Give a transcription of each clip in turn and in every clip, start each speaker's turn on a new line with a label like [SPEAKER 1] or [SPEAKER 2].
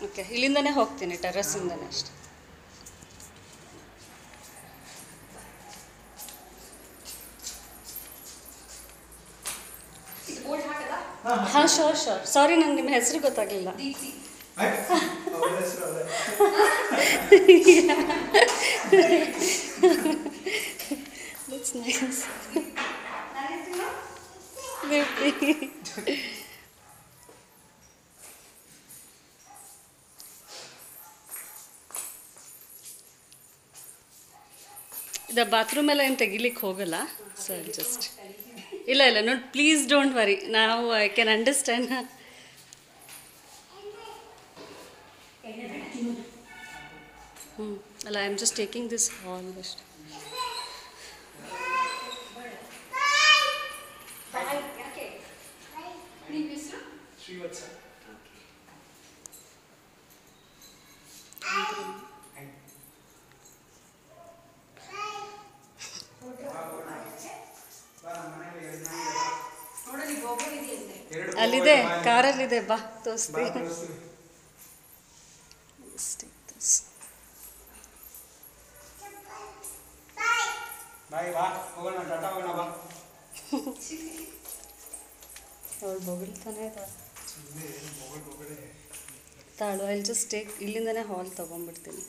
[SPEAKER 1] Okay, ಇಲ್ಲಿಂದನೇ ಹೋಗ್ತೀನಿ, ಟೆರ್ರಸ್ಸಿಂದನೇ ಅಷ್ಟೆ. ಹಾಂ, ಶೋರ್ ಶೋರ್. ಸಾರಿ, ನಂಗೆ ನಿಮ್ಮ ಹೆಸರು ಗೊತ್ತಾಗಲಿಲ್ಲ. That's nice. ಇದು ಬಾತ್ರೂಮ್ ಎಲ್ಲ ಏನು ತೆಗಿಲಿಕ್ಕೆ ಹೋಗಲ್ಲ ಸರ್, ಜಸ್ಟ್ ಇಲ್ಲ ನೋಡಿ, ಪ್ಲೀಸ್ ಡೋಂಟ್ ವರಿ, ನಾವು ಐ ಕ್ಯಾನ್ ಅಂಡರ್ಸ್ಟ್ಯಾಂಡ್. ಅಲ್ಲ, I am just taking this hall ಅಷ್ಟೆ. ಅಲ್ಲಿದೆ, ಕಾರಲ್ಲಿದೆ, ಬಾ ತೋರಿಸ್ತೀನಿ. ಅವಳು ಬೊಗಳ್ತಾನೆ ತಾಳು. ಐ ಜಸ್ಟ್ ಟೇಕ್, ಇಲ್ಲಿಂದನೇ ಹಾಲ್ ತೊಗೊಂಡ್ಬಿಡ್ತೀನಿ.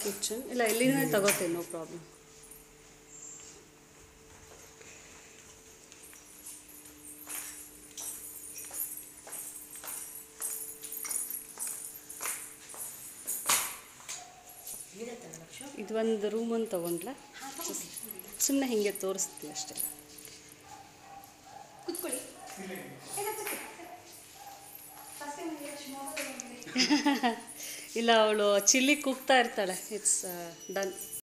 [SPEAKER 1] ಕಿಚನ್ ಇಲ್ಲ, ಇಲ್ಲಿಂದನೇ ತಗೋತೀನಿ, ನೋ ಪ್ರಾಬ್ಲಮ್. ಇದು ಒಂದು ರೂಮನ್ನು ತೊಗೊಂಡ್ಲ, ಸುಮ್ಮನೆ ಹೀಗೆ ತೋರಿಸ್ತೀವಿ ಅಷ್ಟೇ. ಇಲ್ಲ, ಅವಳು ಚಿಲ್ಲಿ ಕೂಗ್ತಾ ಇರ್ತಾಳೆ. It's done.